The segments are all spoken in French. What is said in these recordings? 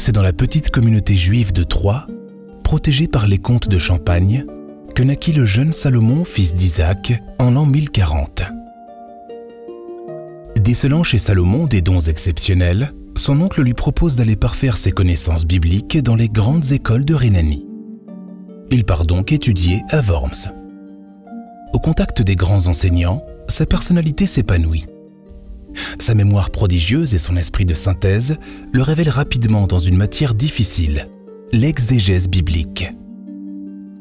C'est dans la petite communauté juive de Troyes, protégée par les comtes de Champagne, que naquit le jeune Salomon, fils d'Isaac, en l'an 1040. Décelant chez Salomon des dons exceptionnels, son oncle lui propose d'aller parfaire ses connaissances bibliques dans les grandes écoles de Rhénanie. Il part donc étudier à Worms. Au contact des grands enseignants, sa personnalité s'épanouit. Sa mémoire prodigieuse et son esprit de synthèse le révèlent rapidement dans une matière difficile, l'exégèse biblique.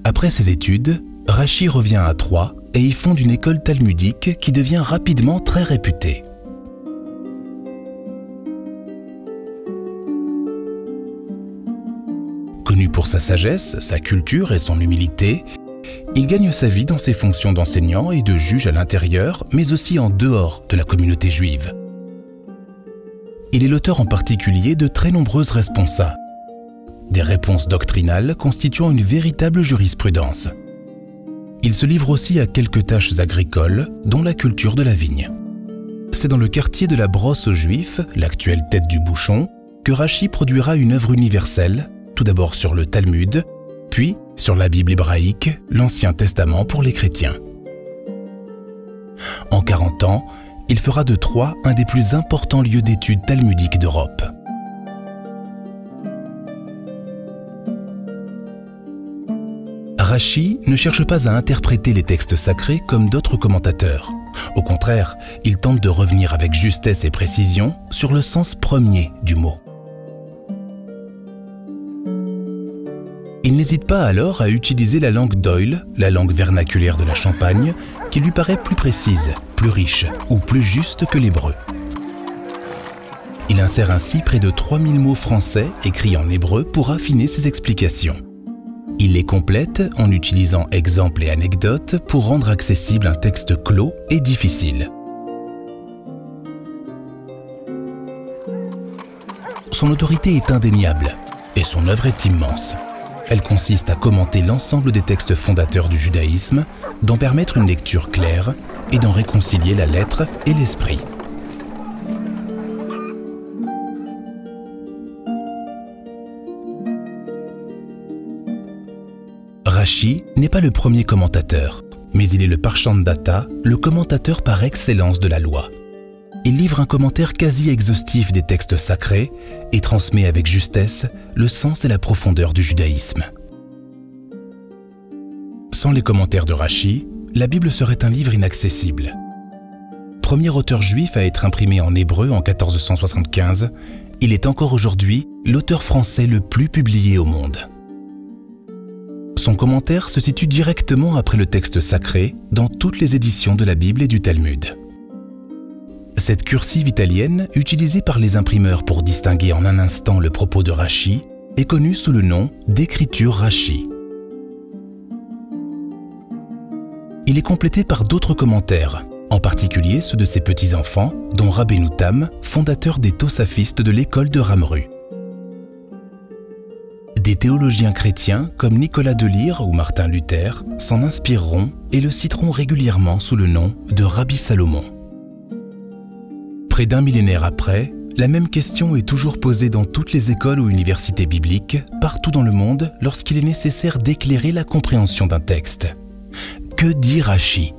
Après ses études, Rachi revient à Troyes et y fonde une école talmudique qui devient rapidement très réputée. Connu pour sa sagesse, sa culture et son humilité, il gagne sa vie dans ses fonctions d'enseignant et de juge à l'intérieur, mais aussi en dehors de la communauté juive. Il est l'auteur en particulier de très nombreuses responsa, des réponses doctrinales constituant une véritable jurisprudence. Il se livre aussi à quelques tâches agricoles, dont la culture de la vigne. C'est dans le quartier de la Brosse aux Juifs, l'actuelle tête du bouchon, que Rachi produira une œuvre universelle, tout d'abord sur le Talmud, puis sur la Bible hébraïque, l'Ancien Testament pour les chrétiens. En 40 ans, il fera de Troyes un des plus importants lieux d'études talmudiques d'Europe. Rachi ne cherche pas à interpréter les textes sacrés comme d'autres commentateurs. Au contraire, il tente de revenir avec justesse et précision sur le sens premier du mot. Il n'hésite pas alors à utiliser la langue d'Oïl, la langue vernaculaire de la Champagne, qui lui paraît plus précise, plus riche ou plus juste que l'hébreu. Il insère ainsi près de 3000 mots français écrits en hébreu pour affiner ses explications. Il les complète en utilisant exemples et anecdotes pour rendre accessible un texte clos et difficile. Son autorité est indéniable et son œuvre est immense. Elle consiste à commenter l'ensemble des textes fondateurs du judaïsme, d'en permettre une lecture claire et d'en réconcilier la lettre et l'esprit. Rachi n'est pas le premier commentateur, mais il est le Parshandata, le commentateur par excellence de la loi. Il livre un commentaire quasi exhaustif des textes sacrés et transmet avec justesse le sens et la profondeur du judaïsme. Sans les commentaires de Rachi, la Bible serait un livre inaccessible. Premier auteur juif à être imprimé en hébreu en 1475, il est encore aujourd'hui l'auteur français le plus publié au monde. Son commentaire se situe directement après le texte sacré dans toutes les éditions de la Bible et du Talmud. Cette cursive italienne, utilisée par les imprimeurs pour distinguer en un instant le propos de Rachi, est connue sous le nom d'écriture Rachi. Il est complété par d'autres commentaires, en particulier ceux de ses petits-enfants, dont Rabbeinu Tam, fondateur des Tosafistes de l'école de Ramru. Des théologiens chrétiens comme Nicolas de Lyre ou Martin Luther s'en inspireront et le citeront régulièrement sous le nom de Rabbi Salomon. Près d'un millénaire après, la même question est toujours posée dans toutes les écoles ou universités bibliques, partout dans le monde, lorsqu'il est nécessaire d'éclairer la compréhension d'un texte. Que dit Rachi ?